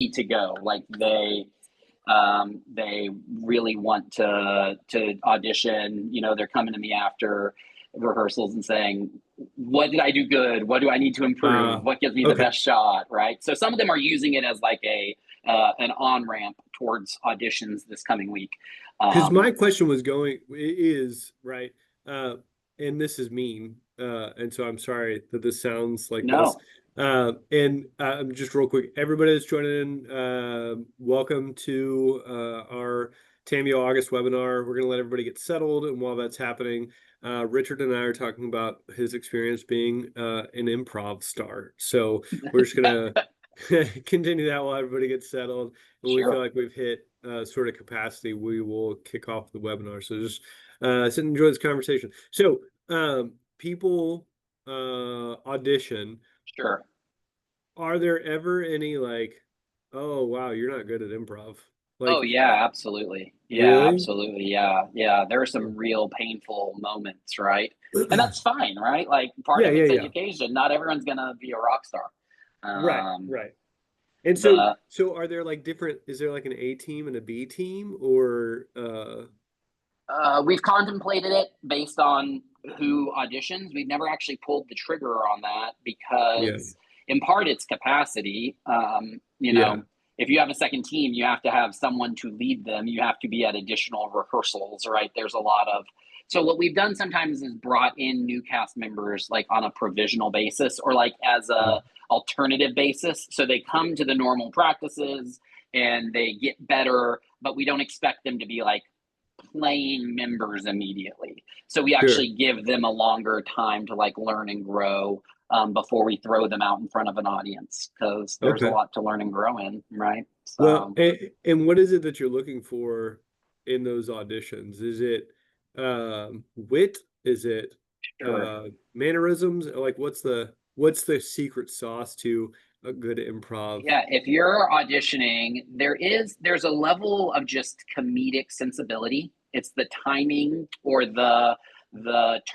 to go. Like they really want to audition. You know, they're coming to me after rehearsals and saying, "What did I do good? What do I need to improve? What gives me the Okay. best shot?" Right. So some of them are using it as like a an on ramp towards auditions this coming week. Because my Um, question was going is right, uh, and this is mean, and so I'm sorry that this sounds like this. no, And just real quick, everybody that's joining in, welcome to our Tamio August webinar. We're going to let everybody get settled, and while that's happening, Richard and I are talking about his experience being an improv star. So we're just going to continue that while everybody gets settled. When we feel sure, like we've hit sort of capacity, we will kick off the webinar. So just sit and enjoy this conversation. So people audition. sure. Are there ever any like, oh wow, you're not good at improv? Oh Like, yeah, absolutely. Yeah, really? absolutely. Yeah, yeah. There are some real painful moments, right? And that's fine, right? Like part Yeah, of yeah, it's yeah. education. Not everyone's gonna be a rock star. Right, Um, right. And so, the so are there like different, is there like an A team and a B team or We've contemplated it based on who auditions. We've never actually pulled the trigger on that yeah, because, in part, it's capacity. You yeah, know, if you have a second team, you have to have someone to lead them. You have to be at additional rehearsals, right? There's a lot of. So, what we've done sometimes is brought in new cast members like on a provisional basis or like as yeah, a alternative basis. So they come to the normal practices and they get better, but we don't expect them to be like playing members immediately. So we sure. actually give them a longer time to like learn and grow before we throw them out in front of an audience because there's a Okay. lot to learn and grow in, right? Well, So and what is it that you're looking for in those auditions? Is it wit? Is it sure. mannerisms? Like what's the secret sauce to a good improv? Yeah, if you're auditioning, there's a level of just comedic sensibility. It's the timing or the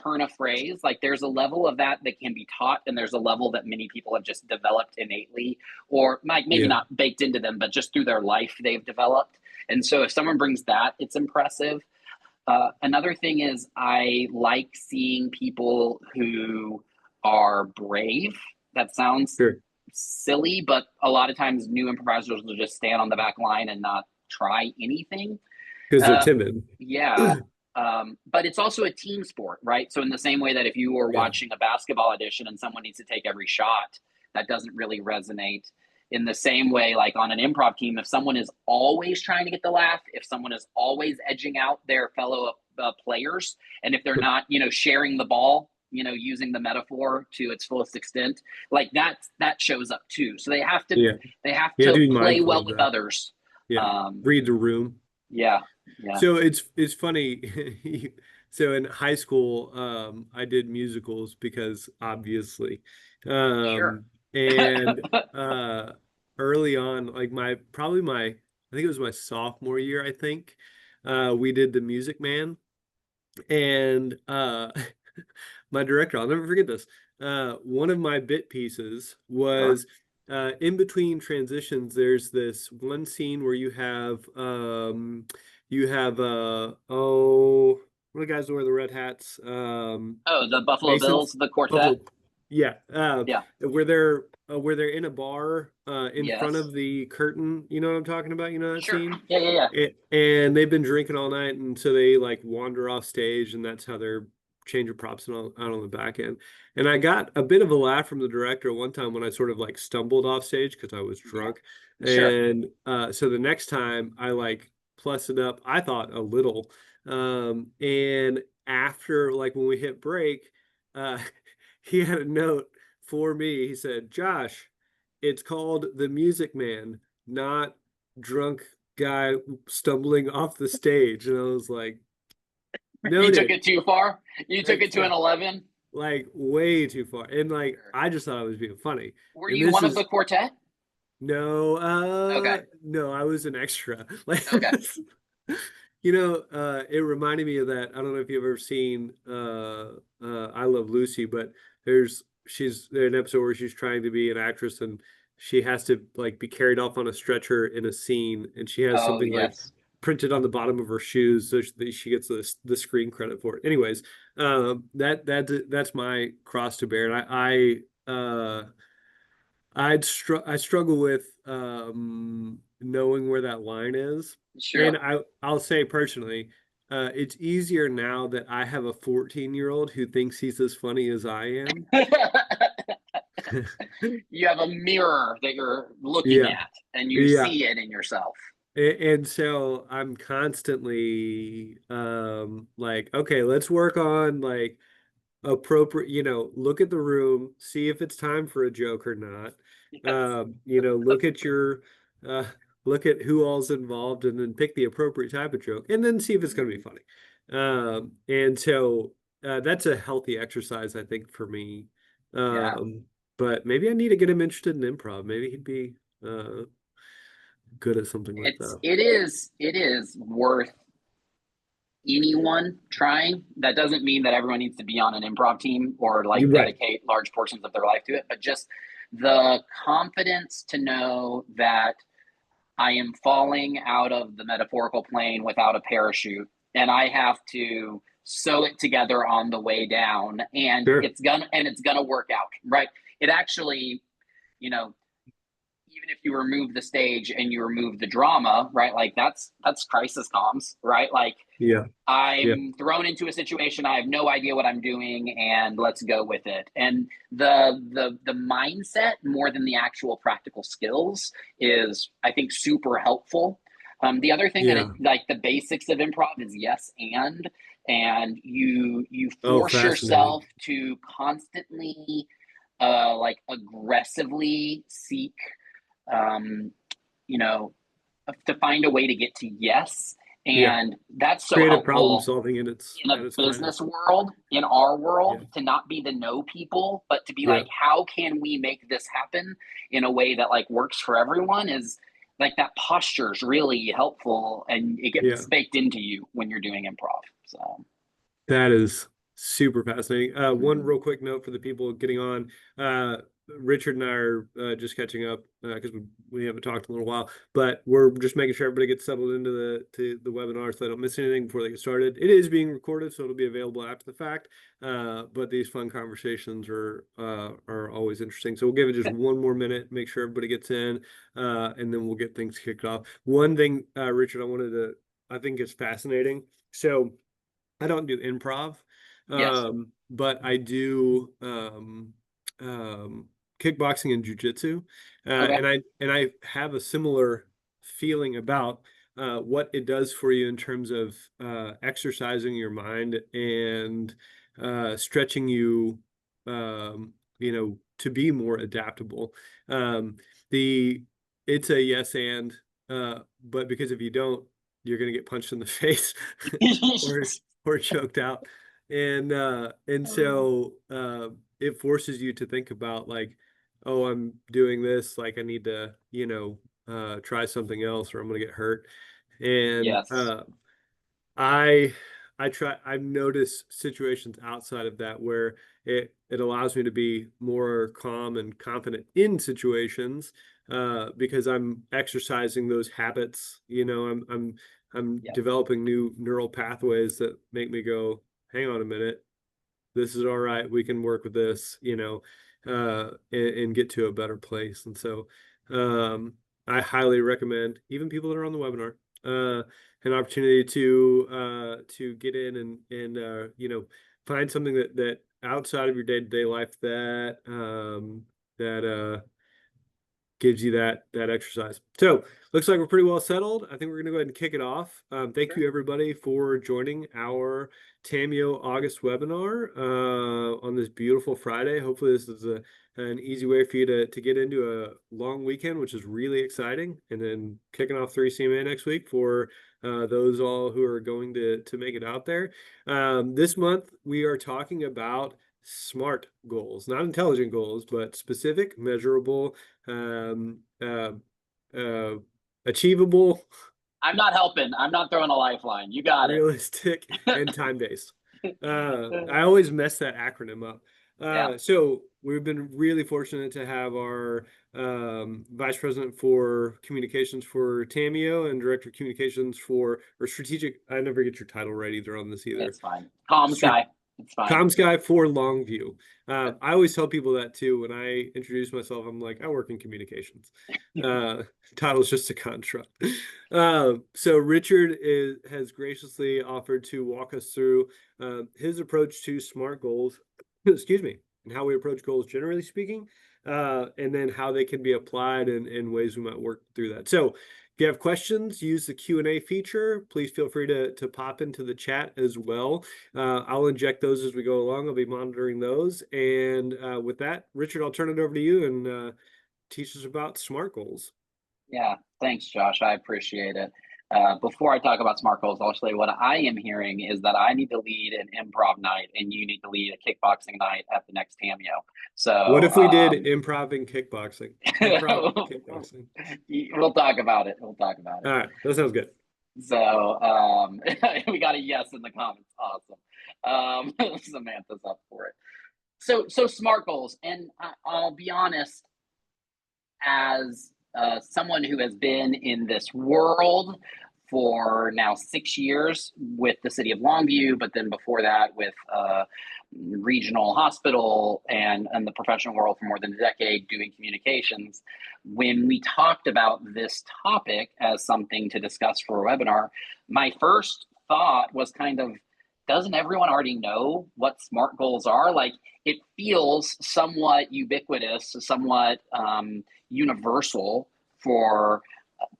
turn of phrase. Like there's a level of that that can be taught, and there's a level that many people have just developed innately, or like maybe Yeah, not baked into them, but just through their life they've developed. And so if someone brings that, it's impressive. Another thing is I like seeing people who are brave. That sounds sure. silly, but a lot of times new improvisers will just stand on the back line and not try anything. Because they're Uh, timid. yeah. But it's also a team sport, right? So, in the same way that if you were Yeah, watching a basketball audition and someone needs to take every shot, that doesn't really resonate. In the same way, like on an improv team, if someone is always trying to get the laugh, if someone is always edging out their fellow players, and if they're not, sharing the ball, using the metaphor to its fullest extent, like that shows up too. So they have to yeah. they have You have to to be play mindful well of with that. others. Yeah. Um, Read the room. yeah, yeah, So it's funny. So in high school, I did musicals because obviously, sure. and uh, early on, like I think it was my sophomore year, I think, we did The Music Man, and my director, I'll never forget this. One of my bit pieces Sure. was in between transitions. There's this one scene where you have oh, what are the guys who wear the red hats? Oh, the Buffalo Bills, Masons, the quartet. Buffalo. Yeah, Yeah. where they're in a bar in front Yes. of the curtain. You know what I'm talking about? You know that Sure. scene? Yeah, yeah, yeah. And they've been drinking all night, and so they like wander off stage, and that's how they're changing props and all out on the back end. And I got a bit of a laugh from the director one time when I sort of like stumbled off stage because I was Yeah. drunk. Sure. And so the next time I like plus it up, I thought a little. And after like when we hit break, uh, he had a note for me. He said, "Josh, it's called The Music Man, not drunk guy stumbling off the stage." And I was like, You took noted. it too far. You took Like, it to yeah, an 11. like way too far. And like Sure. I just thought I was being funny. Were And you this one of the is quartet? no, Okay. no, I was an extra. Like Okay. it reminded me of that. I don't know if you've ever seen I Love Lucy, but there's an episode where she's trying to be an actress and she has to like be carried off on a stretcher in a scene, and she has Oh something like yes. printed on the bottom of her shoes so she gets the screen credit for it. Anyways, that's my cross to bear, and I struggle with knowing where that line is. And Sure. I'll say personally, it's easier now that I have a 14-year-old who thinks he's as funny as I am. You have a mirror that you're looking Yeah, at and you yeah. see it in yourself. And so I'm constantly like, okay, let's work on like appropriate, look at the room, see if it's time for a joke or not. Yes. Look at your uh look at who all's involved, and then pick the appropriate type of joke, and then see if it's going to be funny. And so that's a healthy exercise, I think, for me. Yeah. Um, but maybe I need to get him interested in improv. Maybe he'd be good at something like that. It is worth anyone trying. That doesn't mean that everyone needs to be on an improv team or You're like right. dedicate large portions of their life to it, but just the confidence to know that I am falling out of the metaphorical plane without a parachute and I have to sew it together on the way down, and Sure. it's gonna work out, right? It actually, you know, even if you remove the stage and you remove the drama, right? Like that's crisis comms, right? Like Yeah. Yeah. I'm thrown into a situation, I have no idea what I'm doing, and let's go with it. And the mindset more than the actual practical skills is, I think, super helpful. The other thing that Yeah. it, like the basics of improv is yes and you Oh, force fascinating. yourself to constantly like aggressively seek um, you know, to find a way to get to yes. Yeah. And that's so Creative problem helpful solving in at a its business finest. world, in our Yeah. world, to not be the no people, but to be Yeah. like, how can we make this happen in a way that like works for everyone is like that posture is really helpful and it Yeah. gets baked into you when you're doing improv. So, That is super fascinating. One mhm. real quick note for the people getting on. Richard and I are just catching up because we haven't talked in a little while, but we're just making sure everybody gets settled into the webinar so they don't miss anything before they get started. It is being recorded, so it'll be available after the fact. But these fun conversations are always interesting. So we'll give it just one more minute, make sure everybody gets in, and then we'll get things kicked off. One thing, Richard, I think is fascinating. So I don't do improv, Yes. but I do kickboxing and jujitsu, Okay. and I have a similar feeling about what it does for you in terms of exercising your mind and stretching you, to be more adaptable. Um, the it's a yes and, but because if you don't, you're gonna get punched in the face or choked out. And so it forces you to think about like, oh, I'm doing this, like I need to, try something else or I'm gonna get hurt. And Yes. I I've noticed situations outside of that where it allows me to be more calm and confident in situations because I'm exercising those habits. I'm Yes. developing new neural pathways that make me go, hang on a minute, this is all right. We can work with this, and get to a better place. And so, um, I highly recommend even people that are on the webinar, an opportunity to get in and find something that outside of your day-to-day life that gives you that exercise. So looks like we're pretty well settled. I think we're gonna go ahead and kick it off. Thank Sure. you everybody for joining our Tamio August webinar on this beautiful Friday. Hopefully this is an easy way for you to get into a long weekend, which is really exciting, and then kicking off 3CMA next week for those all who are going to make it out there. This month we are talking about SMART goals, not intelligent goals, but specific, measurable, um, uh, uh, achievable, I'm not helping. I'm not throwing a lifeline. You got it. realistic, and time-based. I always mess that acronym up. Yeah, So we've been really fortunate to have our vice president for communications for Tamio and director of communications for, or strategic. I never get your title right either on this either. it's fine. Comms guy, it's fine. Comms guy for Longview. I always tell people that too when I introduce myself. I'm like, I work in communications. Title's just a construct. So Richard has graciously offered to walk us through his approach to SMART goals, excuse me, and how we approach goals generally speaking, and then how they can be applied in ways we might work through that. So if you have questions, use the Q&A feature. Please feel free to pop into the chat as well. I'll inject those as we go along. I'll be monitoring those. And with that, Richard, I'll turn it over to you and teach us about SMART goals. Yeah, thanks, Josh. I appreciate it. Before I talk about SMART goals, I'll say what I am hearing is that I need to lead an improv night and you need to lead a kickboxing night at the next Tamio. So what if we did improv and kickboxing? Improv and kickboxing. We'll talk about it. We'll talk about it. All right, that sounds good. So we got a yes in the comments. Awesome. Samantha's up for it. So SMART goals, and I'll be honest, as someone who has been in this world for now 6 years with the city of Longview, but then before that with regional hospital and the professional world for more than a decade doing communications. When we talked about this topic as something to discuss for a webinar, my first thought was kind of, doesn't everyone already know what SMART goals are? Like, it feels somewhat ubiquitous, somewhat universal for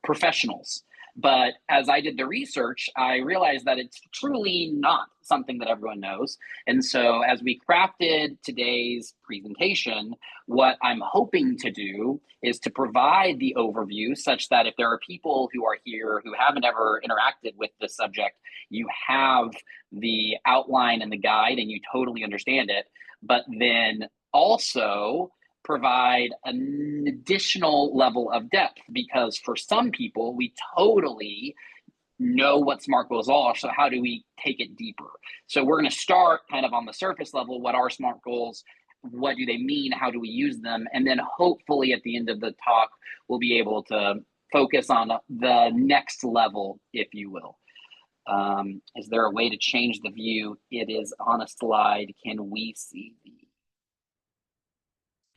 professionals. But as I did the research, I realized that it's truly not something that everyone knows. And so as we crafted today's presentation, what I'm hoping to do is to provide the overview such that if there are people who are here who haven't ever interacted with this subject, you have the outline and the guide and you totally understand it. But then also provide an additional level of depth, because for some people, we totally know what SMART goals are. So how do we take it deeper? So we're going to start kind of on the surface level. What are SMART goals? What do they mean? How do we use them? And then hopefully at the end of the talk, we'll be able to focus on the next level, if you will. Is there a way to change the view? It is on a slide. Can we see the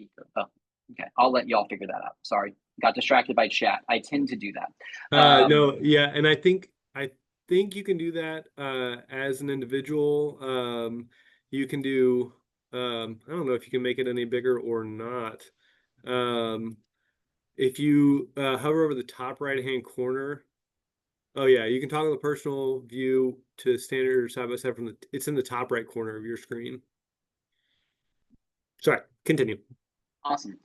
speaker? Oh, okay. I'll let y'all figure that out. Sorry. Got distracted by chat. I tend to do that. No, yeah, and I think you can do that as an individual. You can do I don't know if you can make it any bigger or not. If you hover over the top right hand corner, oh yeah, you can toggle the personal view to standard or side by side from it's in the top right corner of your screen. Sorry, continue. Awesome.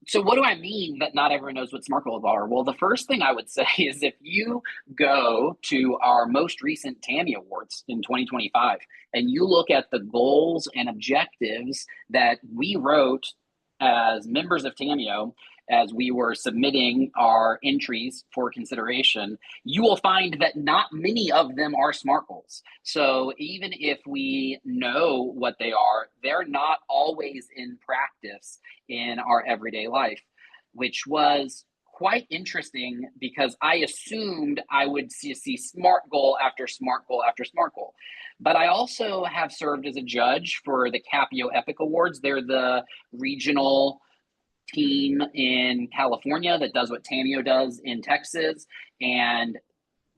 So what do I mean that not everyone knows what SMART goals are? Well, the first thing I would say is if you go to our most recent TAMI Awards in 2025 and you look at the goals and objectives that we wrote as members of TAMIO as we were submitting our entries for consideration, you will find that not many of them are SMART goals. So even if we know what they are, they're not always in practice in our everyday life, which was quite interesting because I assumed I would see SMART goal after SMART goal after SMART goal. But I also have served as a judge for the Capio Epic Awards. They're the regional team in California that does what TAMIO does in Texas, and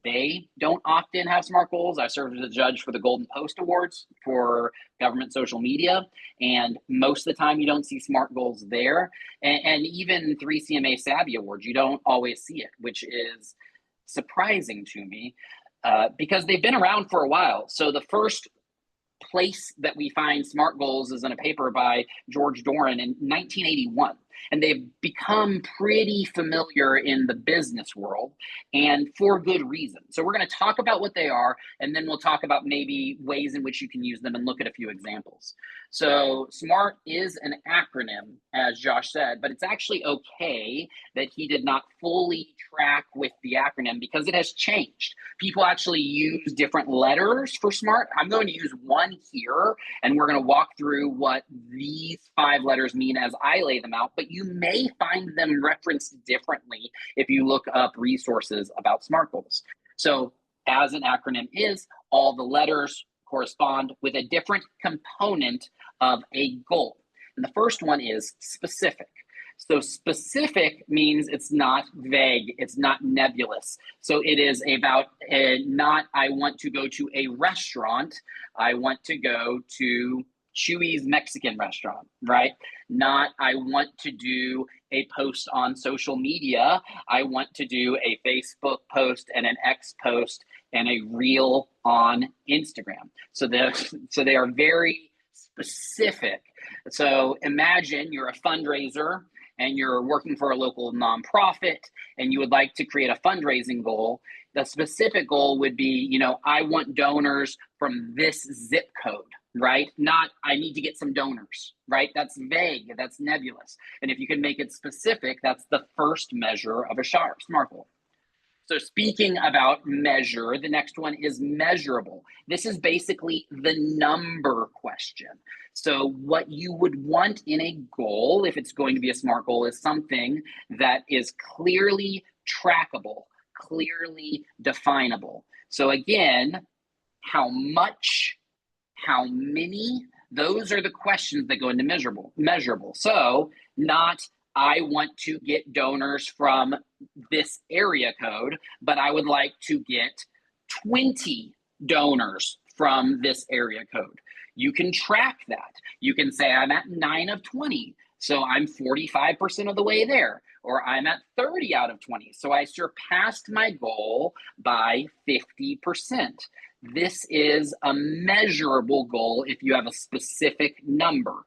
they don't often have SMART goals. I served as a judge for the Golden Post Awards for government social media, and most of the time you don't see SMART goals there. And even 3CMA Savvy Awards, you don't always see it, which is surprising to me because they've been around for a while. So the first place that we find SMART goals is in a paper by George Doran in 1981. and they've become pretty familiar in the business world, and for good reason. So we're going to talk about what they are, and then we'll talk about maybe ways in which you can use them and look at a few examples. So SMART is an acronym, as Josh said, but it's actually okay that he did not fully track with the acronym because it has changed. People actually use different letters for SMART. I'm going to use one here, and we're going to walk through what these 5 letters mean as I lay them out, but you may find them referenced differently if you look up resources about SMART goals. So as an acronym is, all the letters correspond with a different component of a goal. And the first one is specific. So specific means it's not vague, it's not nebulous. So it is about not, I want to go to a restaurant, I want to go to Chewy's Mexican restaurant, right? Not, I want to do a post on social media, I want to do a Facebook post and an X post and a reel on Instagram. So they are very specific. So imagine you're a fundraiser and you're working for a local nonprofit and you would like to create a fundraising goal. The specific goal would be, you know, I want donors from this zip code, right? Not, I need to get some donors, right? That's vague, that's nebulous. And if you can make it specific, that's the first measure of a SMART goal. So speaking about measure, the next one is measurable. This is basically the number question. So what you would want in a goal, if it's going to be a SMART goal, is something that is clearly trackable, clearly definable. So again, how much, how many, those are the questions that go into measurable. So not, I want to get donors from this area code, but I would like to get 20 donors from this area code. You can track that. You can say I'm at 9 of 20, so I'm 45% of the way there, or I'm at 30 out of 20, so I surpassed my goal by 50%. This is a measurable goal if you have a specific number.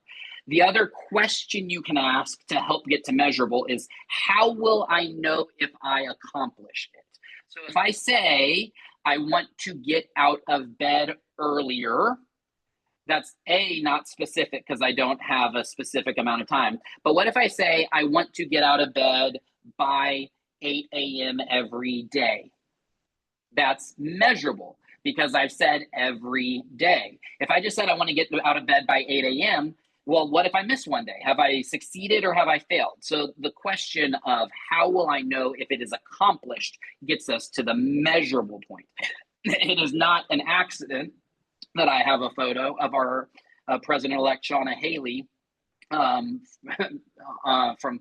The other question you can ask to help get to measurable is, how will I know if I accomplished it? So if I say I want to get out of bed earlier, that's not specific because I don't have a specific amount of time. But what if I say I want to get out of bed by 8 a.m. every day? That's measurable because I've said every day. If I just said I want to get out of bed by 8 a.m., well, what if I miss one day? Have I succeeded or have I failed? So the question of how will I know if it is accomplished gets us to the measurable point. It is not an accident that I have a photo of our President-elect Shauna Haley from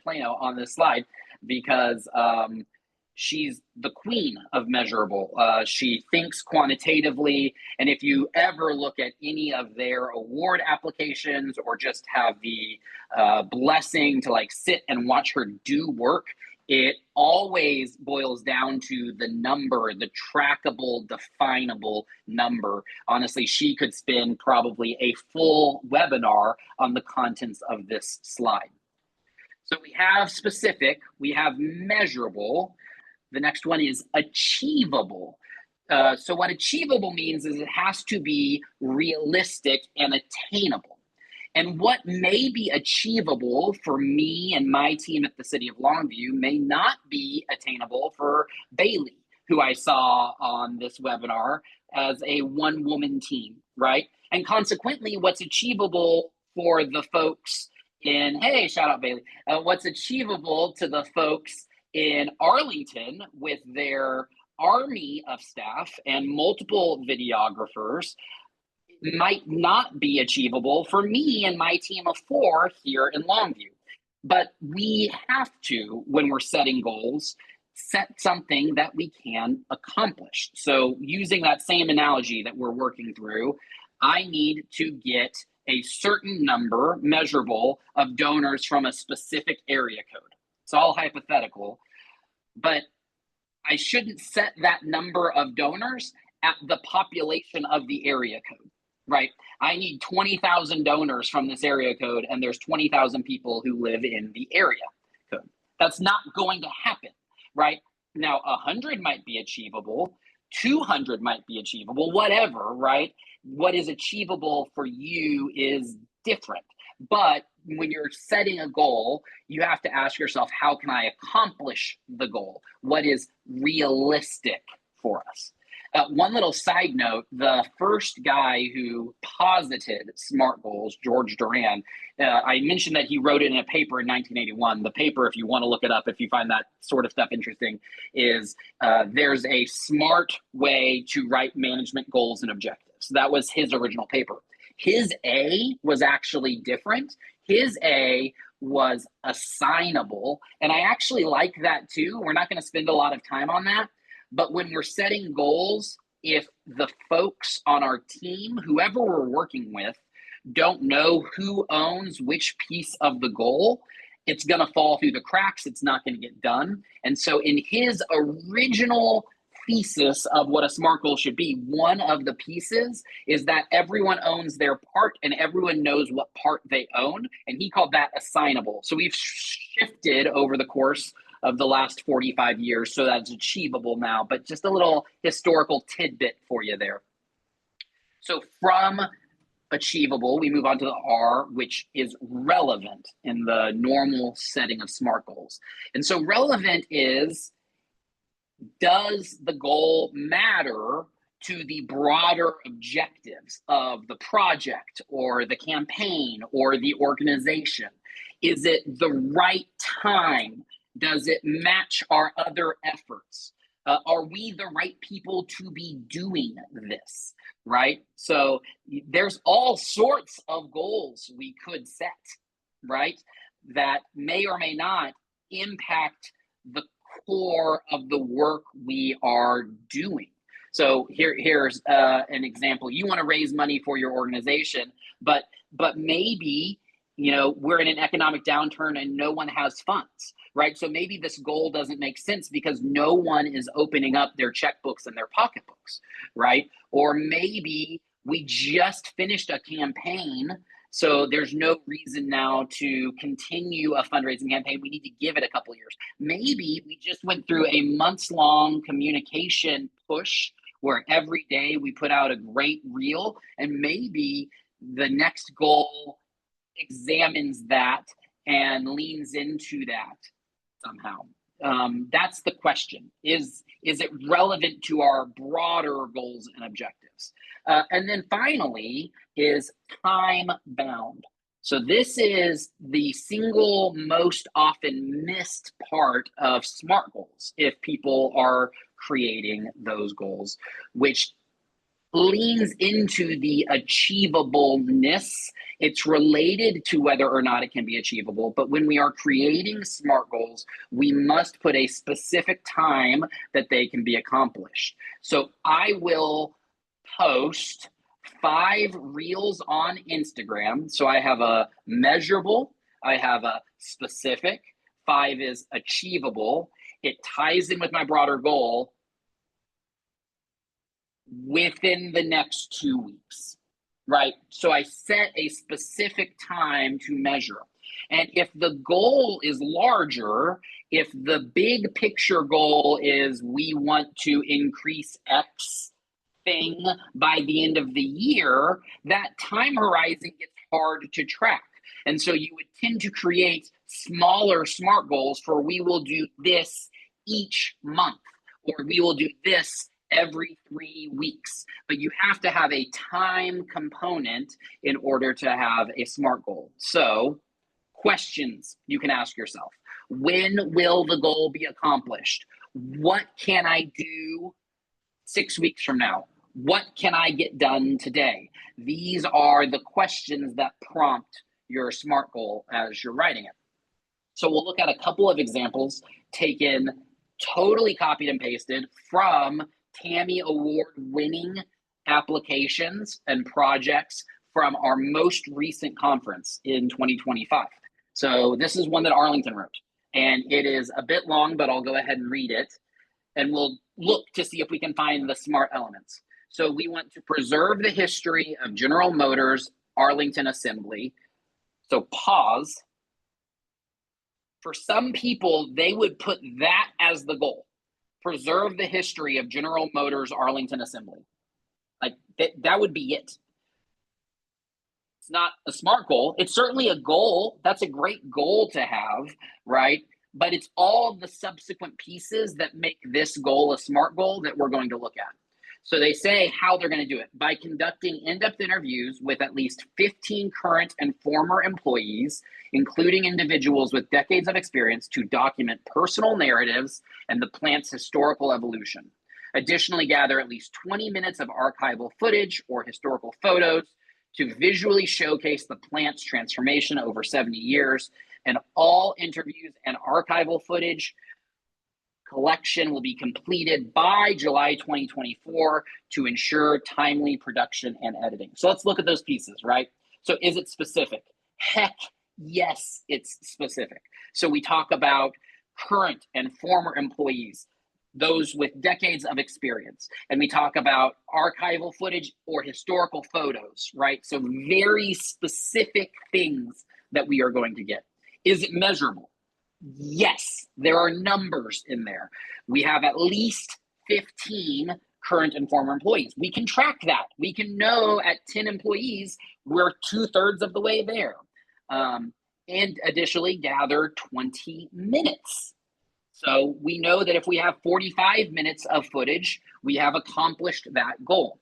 Plano on this slide, because she's the queen of measurable. She thinks quantitatively. And if you ever look at any of their award applications or just have the blessing to like sit and watch her do work, it always boils down to the number, the trackable, definable number. Honestly, she could spend probably a full webinar on the contents of this slide. So we have specific, we have measurable. The next one is achievable. So what achievable means is it has to be realistic and attainable. And what may be achievable for me and my team at the City of Longview may not be attainable for Bailey, who I saw on this webinar as a one-woman team, right? And consequently, what's achievable for the folks in, hey, shout out Bailey, what's achievable to the folks in Arlington with their army of staff and multiple videographers might not be achievable for me and my team of 4 here in Longview. But we have to, when we're setting goals, set something that we can accomplish. So using that same analogy that we're working through, I need to get a certain number, measurable, of donors from a specific area code. It's all hypothetical, but I shouldn't set that number of donors at the population of the area code, right? I need 20,000 donors from this area code, and there's 20,000 people who live in the area code. That's not going to happen, right? Now, 100 might be achievable, 200 might be achievable, whatever, right? What is achievable for you is different. But when you're setting a goal, you have to ask yourself, how can I accomplish the goal? What is realistic for us? One little side note, the first guy who posited SMART goals, George Duran, I mentioned that he wrote it in a paper in 1981. The paper, if you want to look it up, if you find that sort of stuff interesting, is there's a smart way to write management goals and objectives. That was his original paper. His A was actually different. His A was assignable. And I actually like that too. We're not going to spend a lot of time on that. But when we're setting goals, if the folks on our team, whoever we're working with, don't know who owns which piece of the goal, it's going to fall through the cracks. It's not going to get done. And so in his original thesis of what a SMART goal should be, one of the pieces is that everyone owns their part and everyone knows what part they own. And he called that assignable. So we've shifted over the course of the last 45 years, so that's achievable now, but just a little historical tidbit for you there. So from achievable, we move on to the R, which is relevant in the normal setting of SMART goals. And so relevant is, does the goal matter to the broader objectives of the project or the campaign or the organization? Is it the right time? Does it match our other efforts? Are we the right people to be doing this, right? So there's all sorts of goals we could set, right? That may or may not impact the core of the work we are doing. So here's an example. You want to raise money for your organization, but maybe, you know, we're in an economic downturn and no one has funds, right? So maybe this goal doesn't make sense because no one is opening up their checkbooks and their pocketbooks, right? Or maybe we just finished a campaign, so there's no reason now to continue a fundraising campaign. We need to give it a couple of years. Maybe we just went through a months-long communication push where every day we put out a great reel, and maybe the next goal examines that and leans into that somehow. That's the question. Is it relevant to our broader goals and objectives? And then finally is time bound. So this is the single most often missed part of SMART goals if people are creating those goals, which leans into the achievableness. It's related to whether or not it can be achievable. But when we are creating SMART goals, we must put a specific time that they can be accomplished. So I will post 5 reels on Instagram. So I have a measurable, I have a specific, 5 is achievable. It ties in with my broader goal within the next 2 weeks, right? So I set a specific time to measure. And if the goal is larger, if the big picture goal is we want to increase X thing by the end of the year, that time horizon gets hard to track. And so you would tend to create smaller SMART goals for we will do this each month, or we will do this every 3 weeks. But you have to have a time component in order to have a SMART goal. So questions you can ask yourself. When will the goal be accomplished? What can I do 6 weeks from now? What can I get done today? These are the questions that prompt your SMART goal as you're writing it. So we'll look at a couple of examples taken totally copied and pasted from Tammy Award winning applications and projects from our most recent conference in 2025. So this is one that Arlington wrote, and it is a bit long, but I'll go ahead and read it, and we'll look to see if we can find the SMART elements. So we want to preserve the history of General Motors Arlington Assembly. So pause. For some people, they would put that as the goal. Preserve the history of General Motors Arlington Assembly. Like that would be it. It's not a SMART goal. It's certainly a goal. That's a great goal to have, right? But it's all the subsequent pieces that make this goal a SMART goal that we're going to look at. So they say how they're going to do it by conducting in-depth interviews with at least 15 current and former employees, including individuals with decades of experience, to document personal narratives and the plant's historical evolution. Additionally, gather at least 20 minutes of archival footage or historical photos to visually showcase the plant's transformation over 70 years. And all interviews and archival footage collection will be completed by July 2024 to ensure timely production and editing. So let's look at those pieces, right? So is it specific? Heck, yes, it's specific. So we talk about current and former employees, those with decades of experience. And we talk about archival footage or historical photos, right? So very specific things that we are going to get. Is it measurable? Yes, there are numbers in there. We have at least 15 current and former employees. We can track that. We can know at 10 employees, we're 2/3 of the way there. And additionally, gather 20 minutes. So we know that if we have 45 minutes of footage, we have accomplished that goal.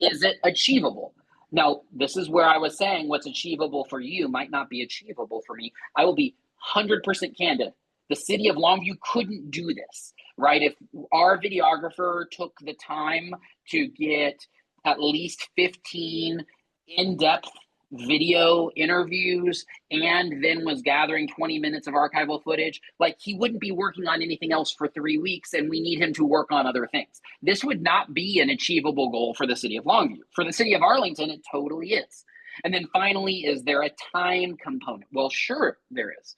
Is it achievable? Now, this is where I was saying what's achievable for you might not be achievable for me. I will be 100% candid. The city of Longview couldn't do this, right? If our videographer took the time to get at least 15 in-depth video interviews and then was gathering 20 minutes of archival footage, like he wouldn't be working on anything else for 3 weeks, and we need him to work on other things. This would not be an achievable goal for the city of Longview. For the city of Arlington, it totally is. And then finally, is there a time component? Well, sure, there is.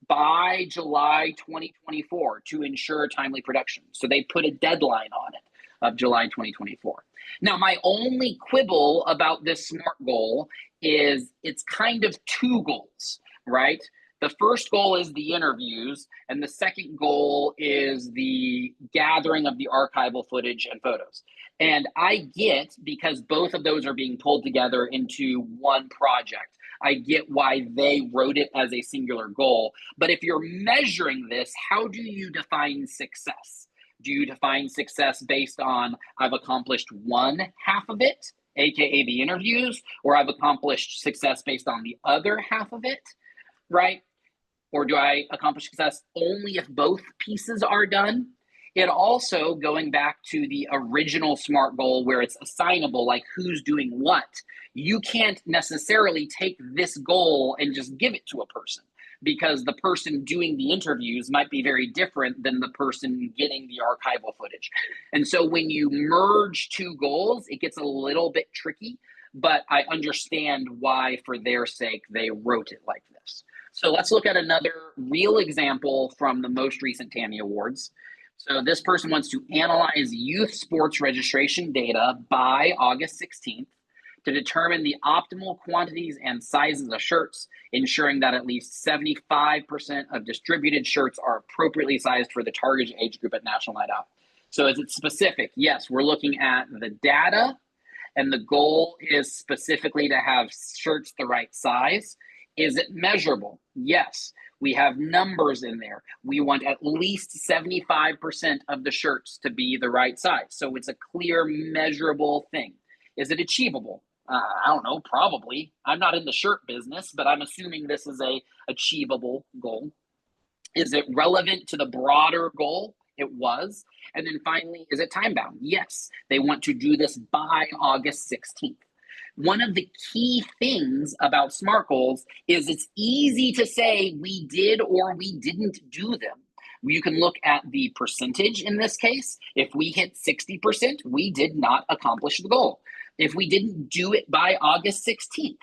By July 2024 to ensure timely production. So they put a deadline on it of July 2024. Now, my only quibble about this SMART goal is it's kind of two goals, right? The first goal is the interviews, and the second goal is the gathering of the archival footage and photos. And I get, because both of those are being pulled together into one project, I get why they wrote it as a singular goal. But if you're measuring this, how do you define success? Do you define success based on I've accomplished one half of it, aka the interviews, or I've accomplished success based on the other half of it, right? Or do I accomplish success only if both pieces are done? It also, going back to the original SMART goal where it's assignable, like who's doing what, you can't necessarily take this goal and just give it to a person, because the person doing the interviews might be very different than the person getting the archival footage. And so when you merge two goals, it gets a little bit tricky, but I understand why, for their sake, they wrote it like this. So let's look at another real example from the most recent TAMI Awards. So this person wants to analyze youth sports registration data by August 16th to determine the optimal quantities and sizes of shirts, ensuring that at least 75% of distributed shirts are appropriately sized for the target age group at National Night Out. So is it specific? Yes, we're looking at the data, and the goal is specifically to have shirts the right size. Is it measurable? Yes. We have numbers in there. We want at least 75% of the shirts to be the right size. So it's a clear, measurable thing. Is it achievable? I don't know, probably. I'm not in the shirt business, but I'm assuming this is a achievable goal. Is it relevant to the broader goal? It was. And then finally, is it time bound? Yes. They want to do this by August 16th. One of the key things about SMART goals is it's easy to say we did or we didn't do them. You can look at the percentage in this case. If we hit 60%, we did not accomplish the goal. If we didn't do it by August 16th,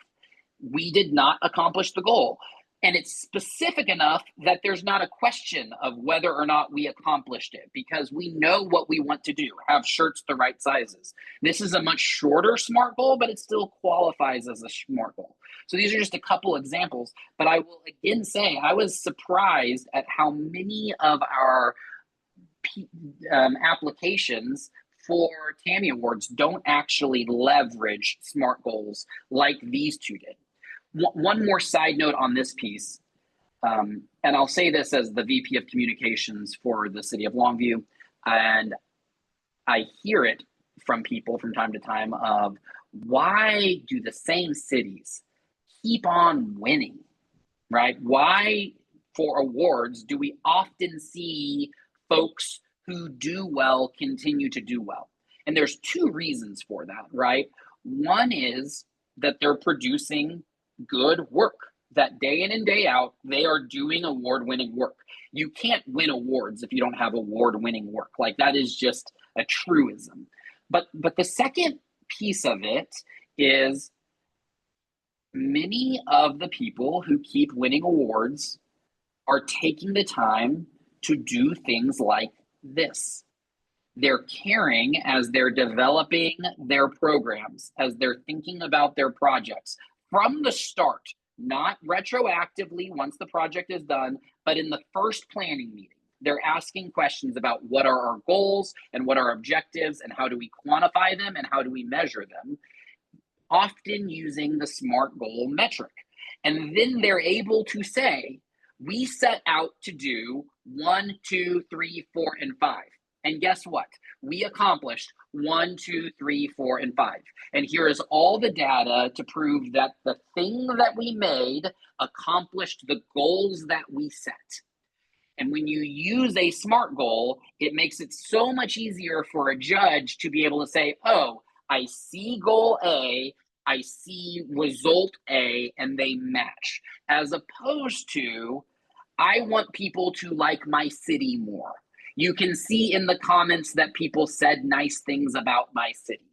we did not accomplish the goal. And it's specific enough that there's not a question of whether or not we accomplished it, because we know what we want to do, have shirts the right sizes. This is a much shorter SMART goal, but it still qualifies as a SMART goal. So these are just a couple examples, but I will again say I was surprised at how many of our applications for TAMI awards don't actually leverage SMART goals like these two did. One more side note on this piece, and I'll say this as the VP of Communications for the City of Longview, and I hear it from people from time to time of, why do the same cities keep on winning, right? Why for awards do we often see folks who do well continue to do well? And there's two reasons for that, right? One is that they're producing good work, that day in and day out, they are doing award-winning work. You can't win awards if you don't have award-winning work. Like, that is just a truism. But the second piece of it is many of the people who keep winning awards are taking the time to do things like this. They're caring as they're developing their programs, as they're thinking about their projects from the start, not retroactively once the project is done, but in the first planning meeting. They're asking questions about what are our goals and what are our objectives and how do we quantify them and how do we measure them, often using the SMART goal metric. And then they're able to say, we set out to do 1, 2, 3, 4, and 5. And guess what? We accomplished 1, 2, 3, 4, and 5. And here is all the data to prove that the thing that we made accomplished the goals that we set. And when you use a SMART goal, it makes it so much easier for a judge to be able to say, oh, I see goal A, I see result A, and they match. As opposed to, I want people to like my city more. You can see in the comments that people said nice things about my city.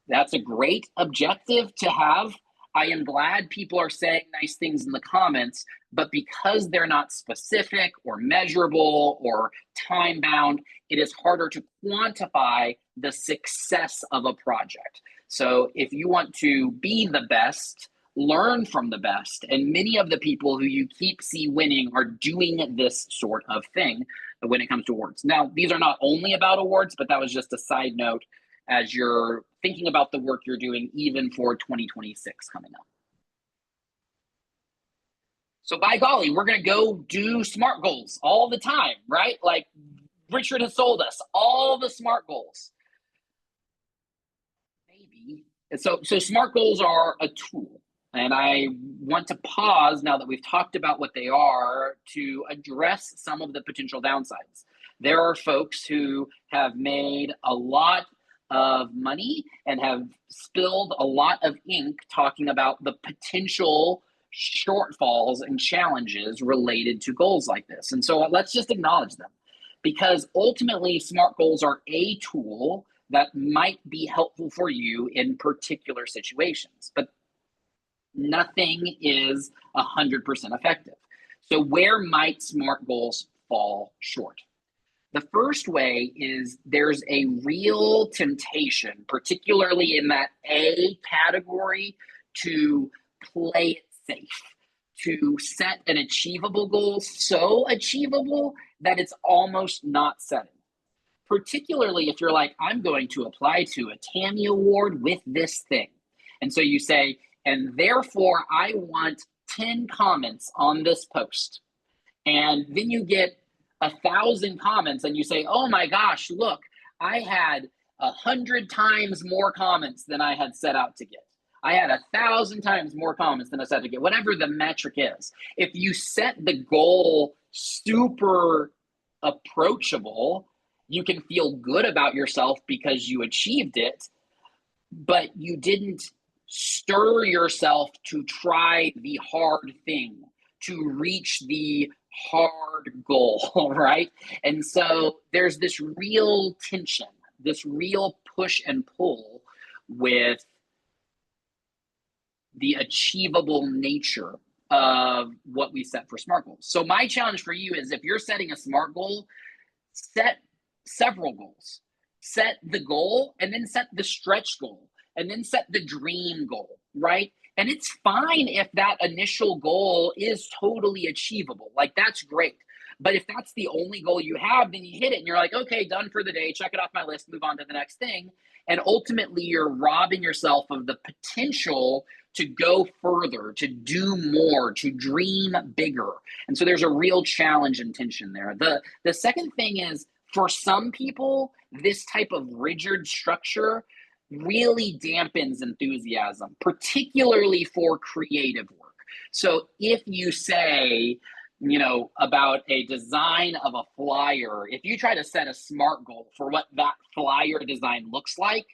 That's a great objective to have. I am glad people are saying nice things in the comments, but because they're not specific or measurable or time bound, it is harder to quantify the success of a project. So if you want to be the best, learn from the best. And many of the people who you see winning are doing this sort of thing when it comes to awards. Now, these are not only about awards, but that was just a side note as you're thinking about the work you're doing, even for 2026 coming up. So by golly, we're going to go do SMART goals all the time, right? Like Richard has sold us all the SMART goals. Maybe. So SMART goals are a tool. And I want to pause now that we've talked about what they are to address some of the potential downsides. There are folks who have made a lot of money and have spilled a lot of ink talking about the potential shortfalls and challenges related to goals like this. And so let's just acknowledge them, because ultimately SMART goals are a tool that might be helpful for you in particular situations, but nothing is 100% effective. So where might SMART goals fall short? The first way is there's a real temptation, particularly in that A category, to play it safe, to set an achievable goal so achievable that it's almost not setting. Particularly if you're like, I'm going to apply to a TAMI award with this thing. And so you say, and therefore I want 10 comments on this post. And then you get 1,000 comments and you say, oh my gosh, look, I had 100 times more comments than I had set out to get. I had 1,000 times more comments than I set out to get, whatever the metric is. If you set the goal super approachable, you can feel good about yourself because you achieved it, but you didn't stir yourself to try the hard thing, to reach the hard goal, right? And so there's this real tension, this real push and pull with the achievable nature of what we set for SMART goals. So my challenge for you is, if you're setting a SMART goal, set several goals. Set the goal, and then set the stretch goal, and then set the dream goal, right? And it's fine if that initial goal is totally achievable. Like, that's great. But if that's the only goal you have, then you hit it and you're like, okay, done for the day, check it off my list, move on to the next thing. And ultimately, you're robbing yourself of the potential to go further, to do more, to dream bigger. And so there's a real challenge and tension there. The second thing is, for some people, this type of rigid structure really dampens enthusiasm, particularly for creative work. So if you say, about a design of a flyer, if you try to set a SMART goal for what that flyer design looks like,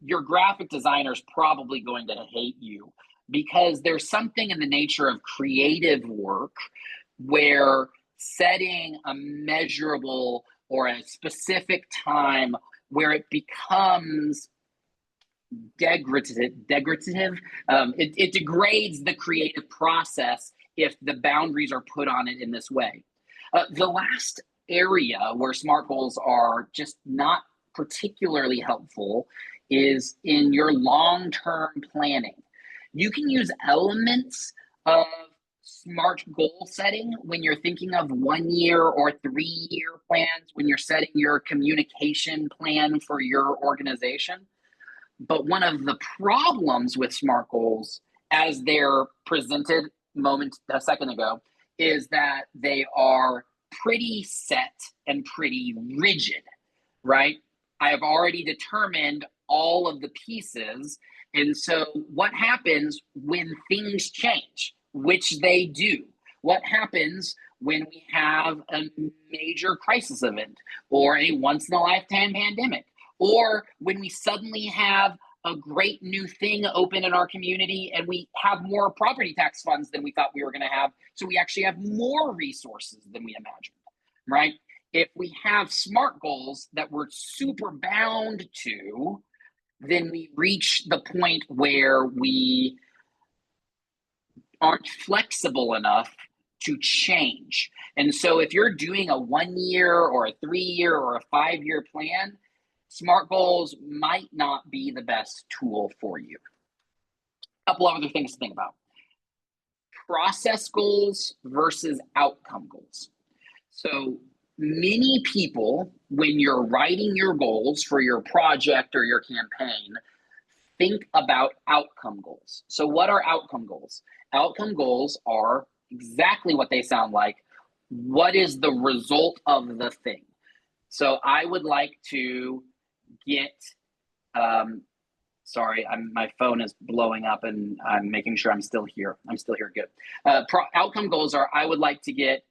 your graphic designer is probably going to hate you, because there's something in the nature of creative work where setting a measurable or a specific time where it becomes degradative. It degrades the creative process if the boundaries are put on it in this way. The last area where SMART goals are just not particularly helpful is in your long-term planning. You can use elements of SMART goal setting when you're thinking of 1 year or 3 year plans, when you're setting your communication plan for your organization. But one of the problems with SMART goals, as they're presented a second ago, is that they are pretty set and pretty rigid, right? I have already determined all of the pieces. And so what happens when things change, which they do? What happens when we have a major crisis event, or a once-in-a-lifetime pandemic, or when we suddenly have a great new thing open in our community and we have more property tax funds than we thought we were going to have, so we actually have more resources than we imagined, right? If we have SMART goals that we're super bound to, then we reach the point where we aren't flexible enough to change. And so if you're doing a 1 year or a 3 year or a 5 year plan, SMART goals might not be the best tool for you. A couple of other things to think about. Process goals versus outcome goals. So many people, when you're writing your goals for your project or your campaign, think about outcome goals. So what are outcome goals? Outcome goals are exactly what they sound like. What is the result of the thing? So I would like to get, sorry, my phone is blowing up and I'm making sure I'm still here. I'm still here, good. Outcome goals are, I would like to get,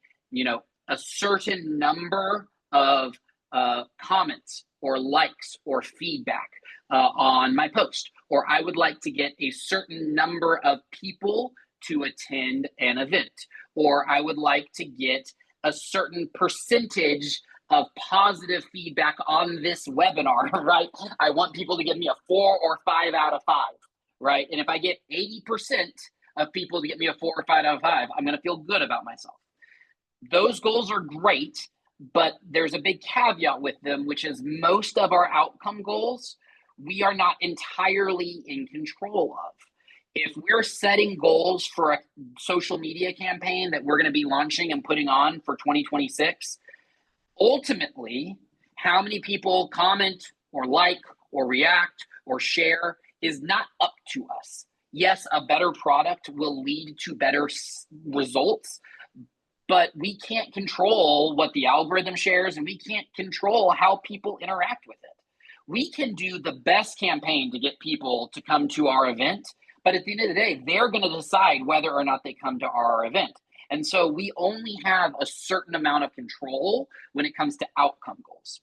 a certain number of comments or likes or feedback on my post, or I would like to get a certain number of people to attend an event, or I would like to get a certain percentage of positive feedback on this webinar, right? I want people to give me a 4 or 5 out of 5, right? And if I get 80% of people to get me a 4 or 5 out of 5, I'm going to feel good about myself. Those goals are great, but there's a big caveat with them, which is most of our outcome goals, we are not entirely in control of. If we're setting goals for a social media campaign that we're going to be launching and putting on for 2026, ultimately, how many people comment or like or react or share is not up to us. Yes, a better product will lead to better results, but we can't control what the algorithm shares, and we can't control how people interact with it. We can do the best campaign to get people to come to our event, but at the end of the day, they're going to decide whether or not they come to our event. And so we only have a certain amount of control when it comes to outcome goals.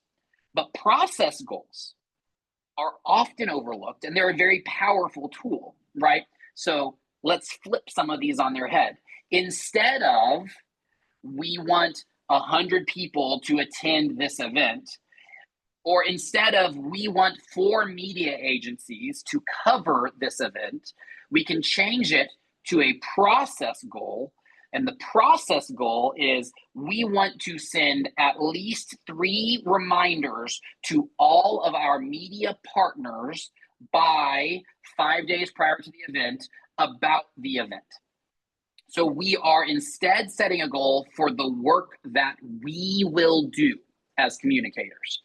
But process goals are often overlooked, and they're a very powerful tool, right? So let's flip some of these on their head. Instead of, we want 100 people to attend this event, or instead of, we want 4 media agencies to cover this event, we can change it to a process goal. And the process goal is we want to send at least 3 reminders to all of our media partners by 5 days prior to the event about the event. So we are instead setting a goal for the work that we will do as communicators.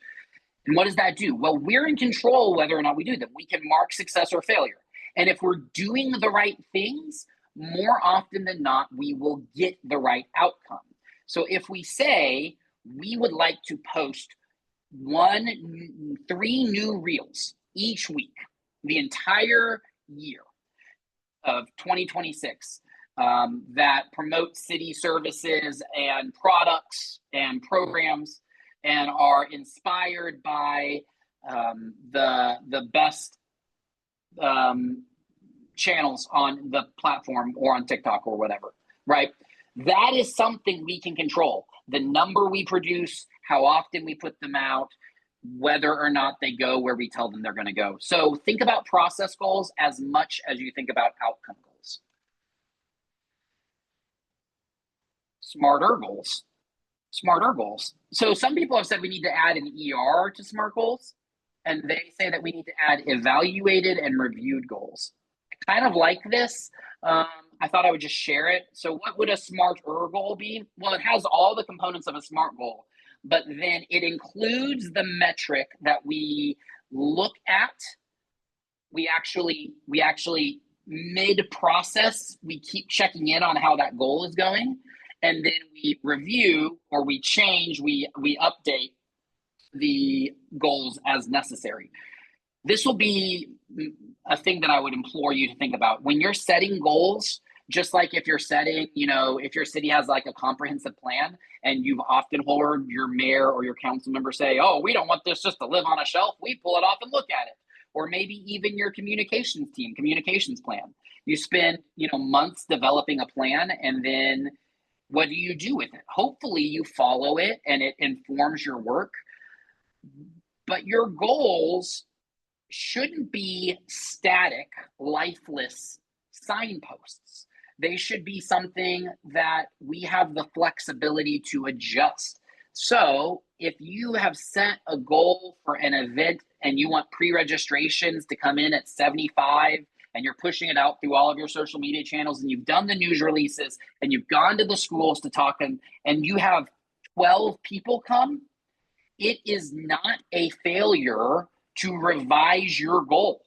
And what does that do? Well, we're in control whether or not we do them. We can mark success or failure. And if we're doing the right things, more often than not, we will get the right outcome. So if we say we would like to post 3 new reels each week, the entire year of 2026, that promote city services and products and programs and are inspired by the best channels on the platform or on TikTok or whatever, right? That is something we can control. The number we produce, how often we put them out, whether or not they go where we tell them they're going to go. So think about process goals as much as you think about outcome goals. Smarter goals. Smarter goals. So some people have said we need to add an ER to SMART goals, and they say that we need to add evaluated and reviewed goals. I kind of like this. I thought I would just share it. So what would a smarter goal be? Well, it has all the components of a SMART goal, but then it includes the metric that we look at. We actually mid-process, we keep checking in on how that goal is going. And then we review, or we change, we update the goals as necessary. This will be a thing that I would implore you to think about. When you're setting goals, just like if you're setting, if your city has like a comprehensive plan, and you've often heard your mayor or your council member say, oh, we don't want this just to live on a shelf, we pull it off and look at it. Or maybe even your communications team, communications plan. You spend, months developing a plan, and then what do you do with it? Hopefully you follow it and it informs your work. But your goals shouldn't be static, lifeless signposts. They should be something that we have the flexibility to adjust. So if you have set a goal for an event and you want pre-registrations to come in at 75, and you're pushing it out through all of your social media channels, and you've done the news releases, and you've gone to the schools to talk, and you have 12 people come, it is not a failure to revise your goal,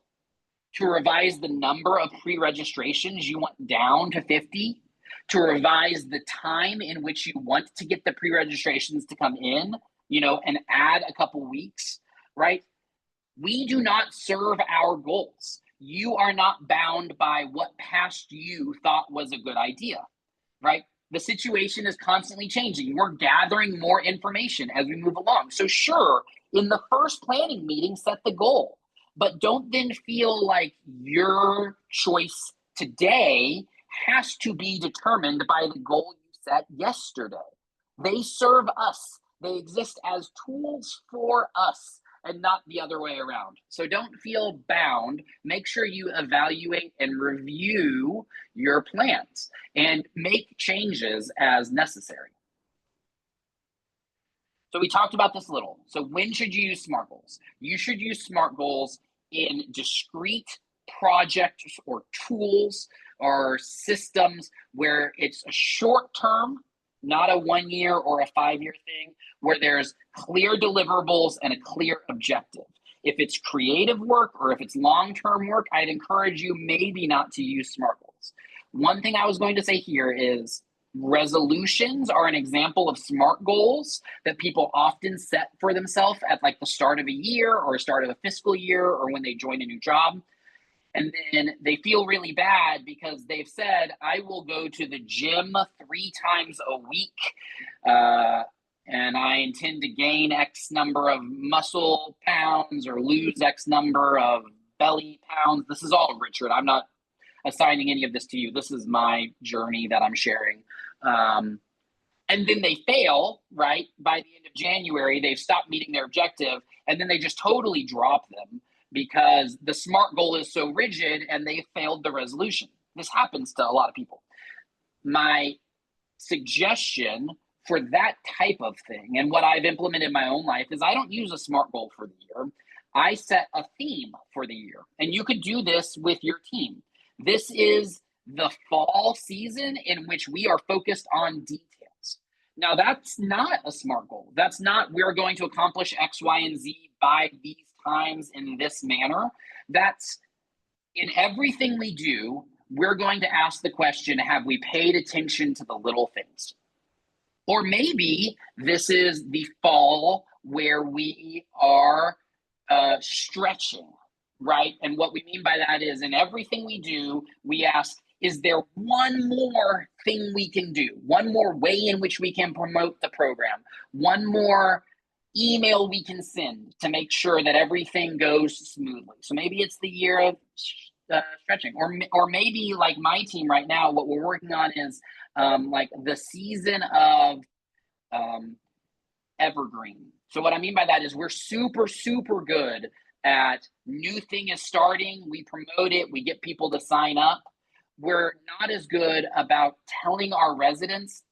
to revise the number of pre-registrations you want down to 50, to revise the time in which you want to get the pre-registrations to come in, and add a couple weeks, right? We do not serve our goals. You are not bound by what past you thought was a good idea, right? The situation is constantly changing. We're gathering more information as we move along. So sure, in the first planning meeting, set the goal, but don't then feel like your choice today has to be determined by the goal you set yesterday. They serve us. They exist as tools for us, and not the other way around. So don't feel bound. Make sure you evaluate and review your plans and make changes as necessary. So we talked about this a little. So when should you use SMART goals? You should use SMART goals in discrete projects or tools or systems where it's a short term, not a 1 year or a 5 year thing, where there's clear deliverables and a clear objective. If it's creative work or if it's long-term work, I'd encourage you maybe not to use SMART goals. One thing I was going to say here is resolutions are an example of SMART goals that people often set for themselves at like the start of a year or start of a fiscal year or when they join a new job. And then they feel really bad because they've said, I will go to the gym 3 times a week, and I intend to gain X number of muscle pounds or lose X number of belly pounds. This is all Richard. I'm not assigning any of this to you. This is my journey that I'm sharing. And then they fail, right? By the end of January, they've stopped meeting their objective, and then they just totally drop them, because the SMART goal is so rigid and they failed the resolution. This happens to a lot of people. My suggestion for that type of thing, and what I've implemented in my own life, is I don't use a SMART goal for the year. I set a theme for the year. And you could do this with your team. This is the fall season in which we are focused on details. Now, that's not a SMART goal. That's not, we're going to accomplish X, Y, and Z by these times in this manner. That's, in everything we do, we're going to ask the question, have we paid attention to the little things? Or maybe this is the fall where we are stretching, right? And what we mean by that is, in everything we do, we ask, is there one more thing we can do? One more way in which we can promote the program? One more email we can send to make sure that everything goes smoothly? So maybe it's the year of stretching, or maybe like my team right now, what we're working on is like the season of evergreen. So what I mean by that is we're super, super good at new thing is starting, we promote it, we get people to sign up. We're not as good about telling our residents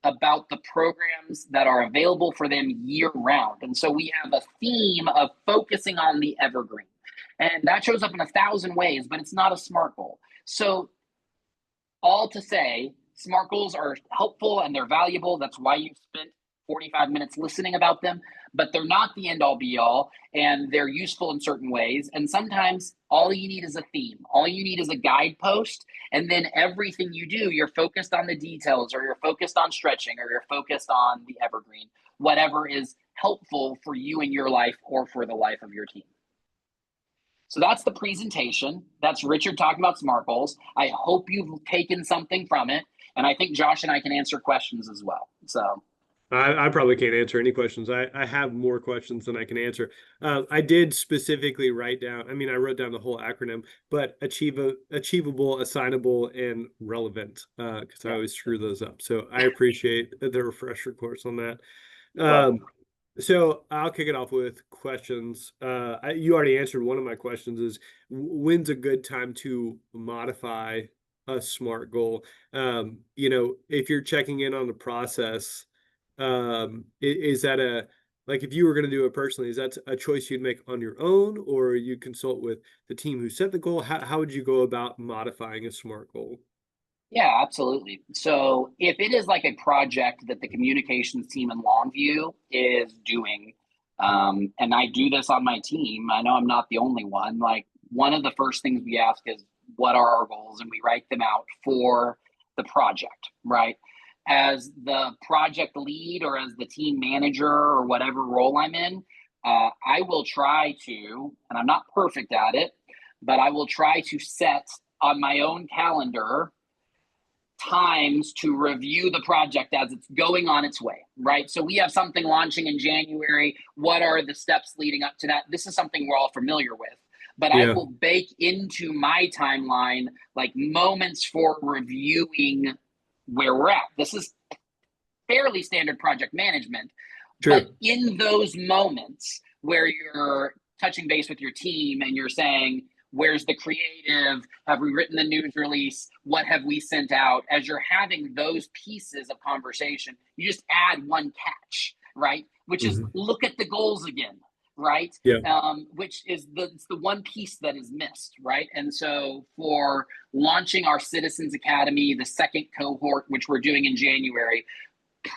about the programs that are available for them year round. And so we have a theme of focusing on the evergreen. And that shows up in 1,000 ways, but it's not a SMART goal. So all to say, SMART goals are helpful and they're valuable. That's why you spent 45 minutes listening about them, but they're not the end all be all, and they're useful in certain ways. And sometimes all you need is a theme. All you need is a guidepost. And then everything you do, you're focused on the details, or you're focused on stretching, or you're focused on the evergreen, whatever is helpful for you in your life or for the life of your team. So that's the presentation. That's Richard talking about SMART goals. I hope you've taken something from it. And I think Josh and I can answer questions as well. So I probably can't answer any questions. I have more questions than I can answer. I did specifically write down, I mean, I wrote down the whole acronym, but achievable, assignable, and relevant, because I always screw those up. So I appreciate the refresher course on that. So I'll kick it off with questions. You already answered one of my questions, is when's a good time to modify a SMART goal? You know, if you're checking in on the process, is that like, if you were going to do it personally, is that a choice you'd make on your own, or you consult with the team who set the goal? How would you go about modifying a SMART goal? yeah, absolutely. So if it is like a project that the communications team in Longview is doing, and I do this on my team, I know I'm not the only one. Like, one of the first things we ask is, what are our goals? And we write them out for the project, right? As the project lead, or as the team manager, or whatever role I'm in, I will try to, and I'm not perfect at it, but I will try to set on my own calendar times to review the project as it's going on its way, right? So we have something launching in January. What are the steps leading up to that? This is something we're all familiar with, but I will bake into my timeline like moments for reviewing where we're at. This is fairly standard project management. Sure. But in those moments where you're touching base with your team and you're saying, where's the creative? Have we written the news release? What have we sent out? As you're having those pieces of conversation, you just add one catch, right? Which is look at the goals again, right? Which is it's the one piece that is missed, right? And so for launching our Citizens Academy, the second cohort, which we're doing in January,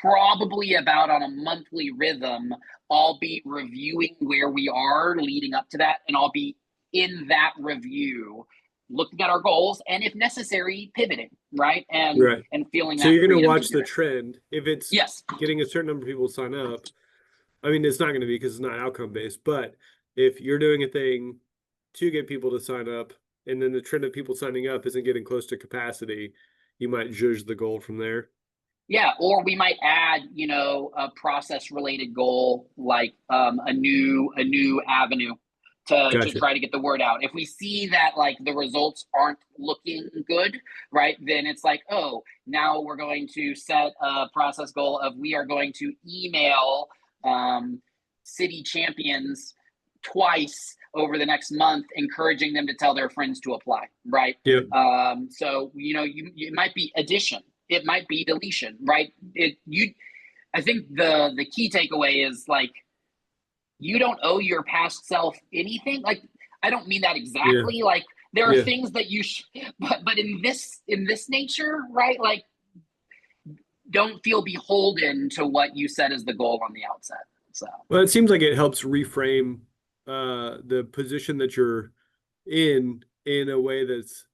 probably about on a monthly rhythm, I'll be reviewing where we are leading up to that, and I'll be in that review looking at our goals, and if necessary, pivoting, right? And feeling so you're going to watch the trend. If it's getting a certain number of people sign up, I mean, it's not going to be, because it's not outcome based, but if you're doing a thing to get people to sign up, and then the trend of people signing up isn't getting close to capacity, you might judge the goal from there. Yeah, or we might add, you know, a process related goal, like a new avenue to try to get the word out. If we see that like the results aren't looking good, right, then it's like, oh, now we're going to set a process goal of, we are going to email city champions twice over the next month, encouraging them to tell their friends to apply, right? Yeah. So, it might be addition, it might be deletion, right? I think the key takeaway is like, you don't owe your past self anything. Like, I don't mean that exactly. Like, there are things that you but in this nature, right? Like, don't feel beholden to what you set as the goal on the outset. So, well, it seems like it helps reframe the position that you're in a way that's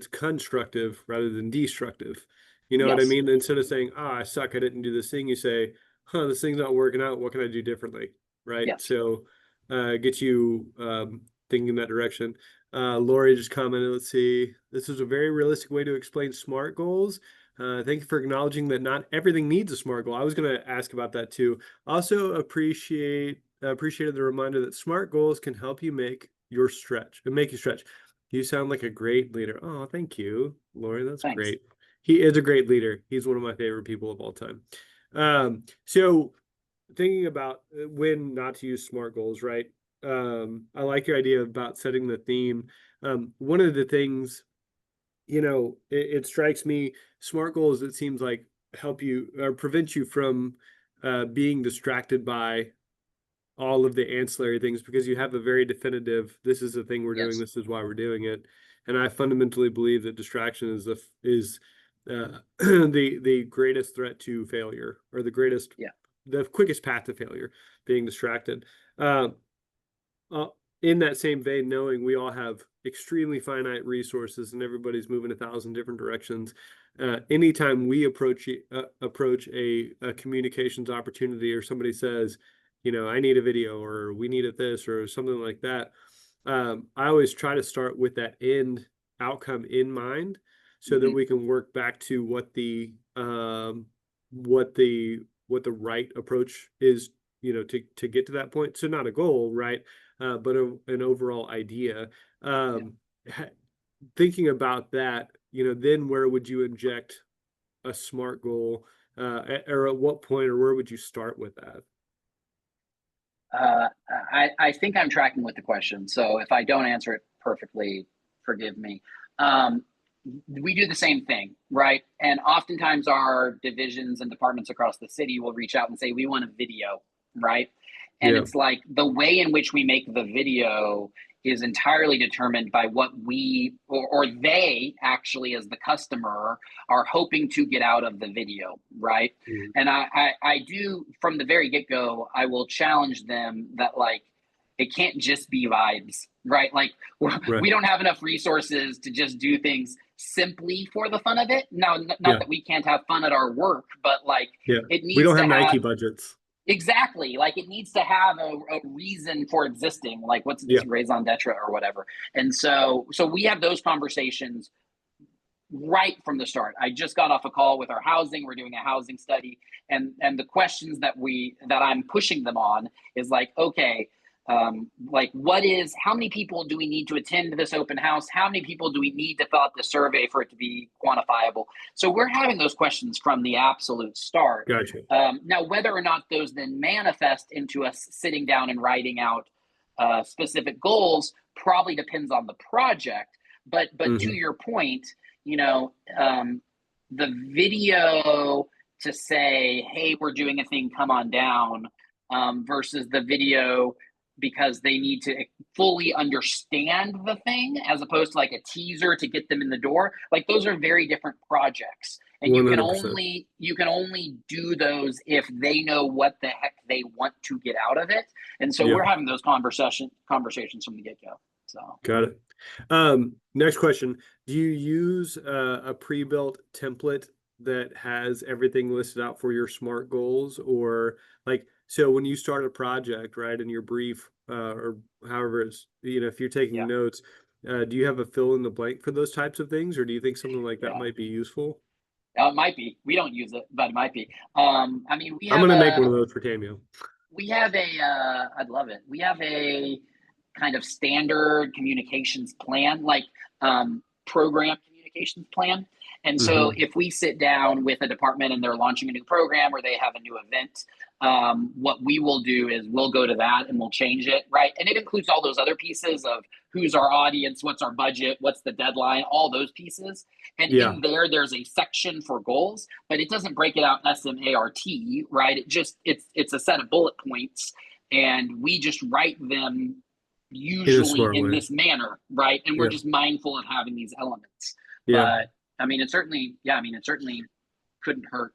constructive rather than destructive. You know what I yes, mean? Instead of saying, "Ah, I suck, I didn't do this thing," you say, "Huh, this thing's not working out. What can I do differently?" Right? yes. So, get you thinking in that direction. Lori just commented, let's see, this is a very realistic way to explain SMART goals. Thank you for acknowledging that not everything needs a SMART goal. I was going to ask about that too. Also appreciated the reminder that SMART goals can help you make you stretch. You sound like a great leader. Oh, thank you, Lori. That's Thanks. great. He is a great leader. He's one of my favorite people of all time. So thinking about when not to use SMART goals, right? I like your idea about setting the theme. One of the things, it strikes me, SMART goals, it seems like help you or prevent you from being distracted by all of the ancillary things, because you have a very definitive, this is the thing we're doing, this is why we're doing it. And I fundamentally believe that distraction is the greatest threat to failure, or the quickest path to failure, being distracted. In that same vein, knowing we all have extremely finite resources and everybody's moving 1,000 different directions, anytime we approach a communications opportunity, or somebody says, I need a video, or we need this, or something like that, I always try to start with that end outcome in mind, so that we can work back to what the right approach is, to get to that point. So not a goal, right? But an overall idea. Thinking about that, then where would you inject a SMART goal, or at what point, or where would you start with that? I think I'm tracking with the question. So if I don't answer it perfectly, forgive me. We do the same thing, right? And oftentimes our divisions and departments across the city will reach out and say, we want a video, right? And it's like, the way in which we make the video is entirely determined by what we or they actually, as the customer, are hoping to get out of the video, right? And I do, from the very get-go, I will challenge them that, like, it can't just be vibes, right? Like, we don't have enough resources to just do things simply for the fun of it. Now, not that we can't have fun at our work, but like, it needs we don't to have Nike budgets. Exactly. Like, it needs to have a reason for existing. Like, what's this raison d'etre or whatever. And so we have those conversations right from the start. I just got off a call with our housing. We're doing a housing study, and the questions that I'm pushing them on is like, okay, like, how many people do we need to attend this open house? How many people do we need to fill out the survey for it to be quantifiable? So we're having those questions from the absolute start. Gotcha. Now, whether or not those then manifest into us sitting down and writing out specific goals probably depends on the project. But to your point, the video to say, hey, we're doing a thing, come on down, versus the video because they need to fully understand the thing, as opposed to like a teaser to get them in the door. Like, those are very different projects. And 100%. you can only do those if they know what the heck they want to get out of it. And so we're having those conversations from the get-go. So got it. Next question. Do you use a pre-built template that has everything listed out for your SMART goals? Or like, so when you start a project, right, in your brief, or however it's, if you're taking notes, do you have a fill in the blank for those types of things? Or do you think something like that might be useful? It might be. We don't use it, but it might be. I mean, I'm going to make one of those for Cameo. We have I'd love it. We have a kind of standard communications plan, like program communications plan. And so if we sit down with a department and they're launching a new program or they have a new event, what we will do is we'll go to that and we'll change it, right? And it includes all those other pieces of who's our audience, what's our budget, what's the deadline, all those pieces. And Yeah. in there, there's a section for goals, but it doesn't break it out SMART, right? It's a set of bullet points, and we just write them In a usually smart in way. this manner, right? And we're Yeah. just mindful of having these elements. Yeah. But I mean, it certainly couldn't hurt.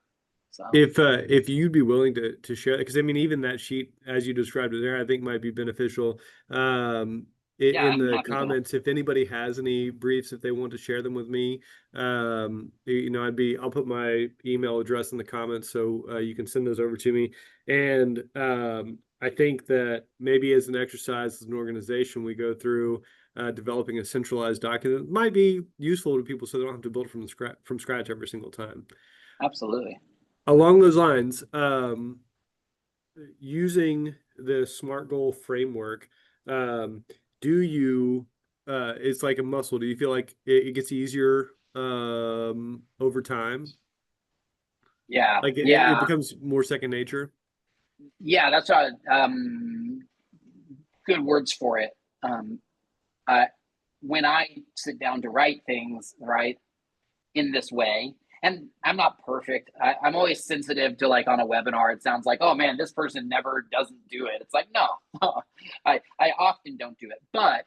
So If you'd be willing to share, because I mean, even that sheet as you described it there, I think might be beneficial. yeah, In I'm the happy to. comments, if anybody has any briefs, if they want to share them with me, I'll put my email address in the comments so you can send those over to me. And I think that maybe as an exercise, as an organization, we go through developing a centralized document. It might be useful to people so they don't have to build from scratch every single time. Absolutely. Along those lines, using the SMART goal framework, do you, it's like a muscle. Do you feel like it gets easier over time? Yeah, Like it yeah, becomes more second nature? yeah. That's good words for it. Um, uh, when I sit down to write things, right, in this way, and I'm not perfect. I'm always sensitive to, like, on a webinar, it sounds like, oh man, this person never doesn't do it. It's like, no, I often don't do it, but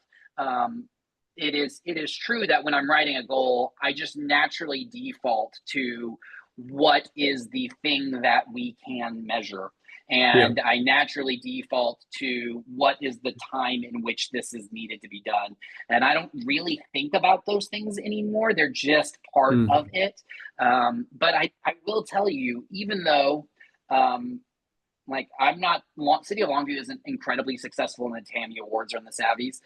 it is true that when I'm writing a goal, I just naturally default to what is the thing that we can measure. Yeah. And I naturally default to what is the time in which this is needed to be done. And I don't really think about those things anymore. They're just part of Mm. it. But I will tell you, even though like I'm not City of Longview isn't incredibly successful in the TAMI awards or in the Savvies,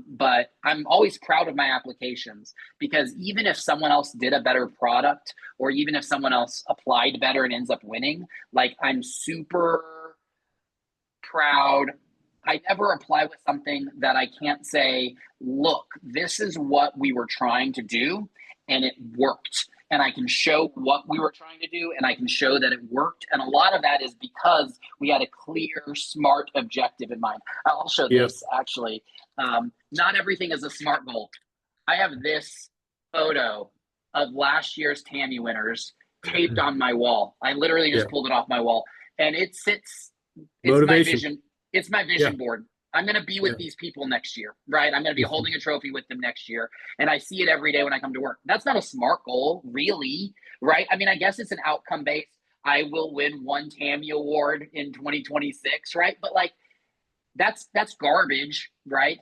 but I'm always proud of my applications, because even if someone else did a better product, or even if someone else applied better and ends up winning, like I'm super proud. I never apply with something that I can't say, look, this is what we were trying to do and it worked. And I can show what we were trying to do and I can show that it worked. And a lot of that is because we had a clear, smart objective in mind. I'll show Yep. this actually. Not everything is a SMART goal. I have this photo of last year's TAMI winners taped on my wall. I literally just Yeah. pulled it off my wall, and it sits. It's my Motivation. vision. It's my Yeah. vision board. I'm going to be with Yeah. these people next year, right? I'm going to be holding a trophy with them next year. And I see it every day when I come to work. That's not a SMART goal, really, right? I mean, I guess it's an outcome based. I will win one TAMI award in 2026, right? But like, that's garbage, right?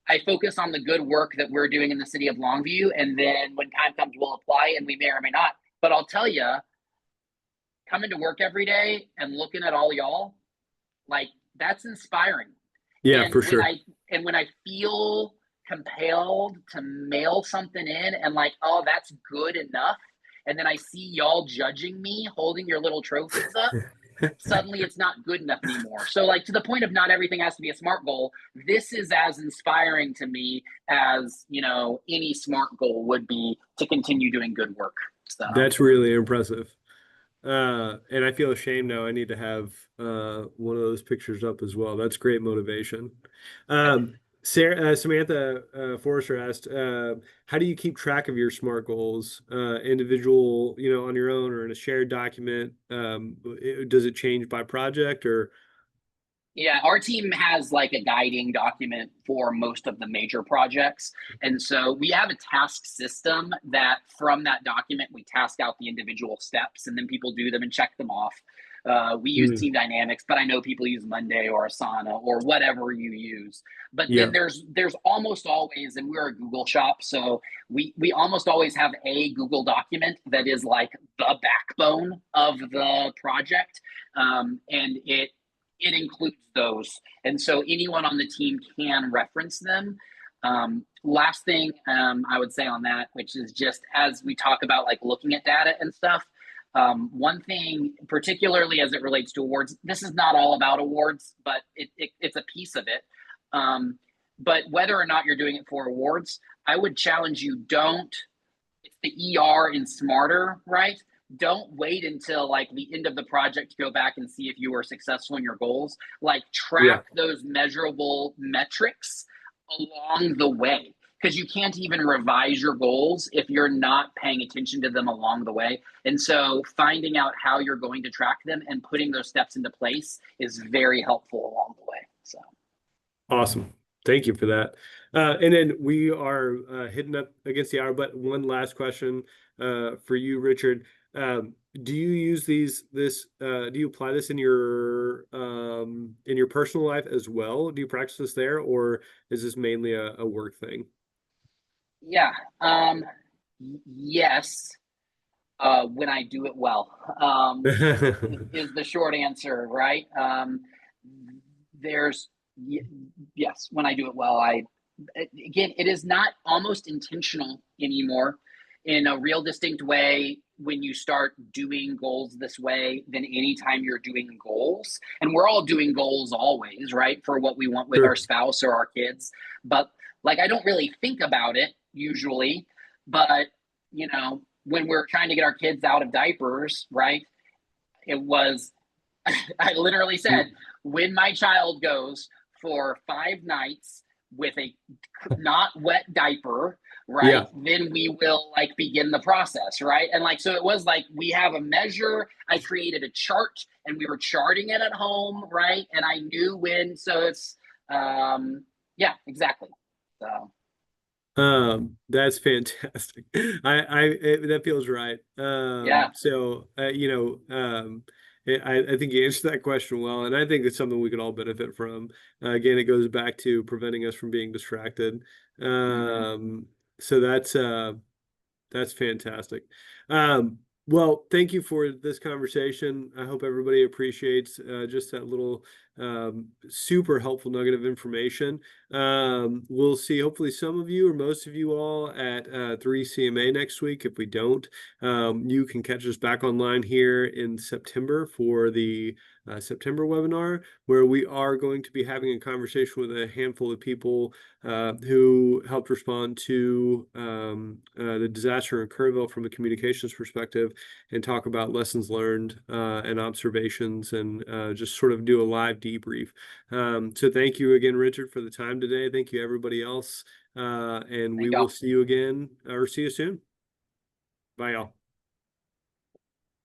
I focus on the good work that we're doing in the city of Longview. And then when time comes, we'll apply, and we may or may not. But I'll tell you, coming to work every day and looking at all y'all, like, that's inspiring. Yeah, And for sure. when I feel compelled to mail something in and like, oh, that's good enough, and then I see y'all judging me holding your little trophies up, suddenly it's not good enough anymore. So, like, to the point of not everything has to be a SMART goal, this is as inspiring to me as, any SMART goal would be to continue doing good work. So That's really impressive. And I feel ashamed now. I need to have one of those pictures up as well. That's great motivation. Samantha Forrester asked, how do you keep track of your SMART goals, individual, on your own or in a shared document? Does it change by project or? yeah, our team has like a guiding document for most of the major projects. And so we have a task system that from that document, we task out the individual steps and then people do them and check them off. We use Team Dynamics, but I know people use Monday or Asana or whatever you use. But Yeah. then there's almost always, and we're a Google shop, so we almost always have a Google document that is like the backbone of the project. And it includes those. And so anyone on the team can reference them. Last thing I would say on that, which is just as we talk about like looking at data and stuff, one thing, particularly as it relates to awards, this is not all about awards, but it's a piece of it. But whether or not you're doing it for awards, I would challenge you, it's the ER in smarter, right? don't wait until like the end of the project to go back and see if you were successful in your goals. Like Yeah. track those measurable metrics along the way, because you can't even revise your goals if you're not paying attention to them along the way. And so finding out how you're going to track them and putting those steps into place is very helpful along the way. So Awesome. Thank you for that. And then we are hitting up against the hour, but one last question for you, Richard. Do you use do you apply this in your personal life as well? Do you practice this there, or is this mainly a work thing? yeah, yes, when I do it well, is the short answer, right? There's yes, when I do it well, again, it is not almost intentional anymore in a real distinct way when you start doing goals this way than anytime you're doing goals. And we're all doing goals always, right? For what we want with our Sure. spouse or our kids. But like, I don't really think about it usually. But, when we're trying to get our kids out of diapers, right? It was, I literally said, when my child goes for 5 nights with a not wet diaper, right, Yeah. then we will like begin the process, right? And like, so it was like, we have a measure. I created a chart and we were charting it at home, right? And I knew when. So it's yeah, exactly. So That's fantastic. That feels right. yeah. I think you answered that question well, and I think it's something we could all benefit from. Again, it goes back to preventing us from being distracted. Mm-hmm. So that's fantastic. Well, thank you for this conversation. I hope everybody appreciates just that little super helpful nugget of information. We'll see hopefully some of you or most of you all at 3CMA next week. If we don't, you can catch us back online here in September for the September webinar, where we are going to be having a conversation with a handful of people who helped respond to the disaster in Kerrville from a communications perspective, and talk about lessons learned and observations, and just sort of do a live debrief. So thank you again, Richard, for the time today. Thank you, everybody else. And we Thank will y'all. see you again, or see you soon. Bye, y'all.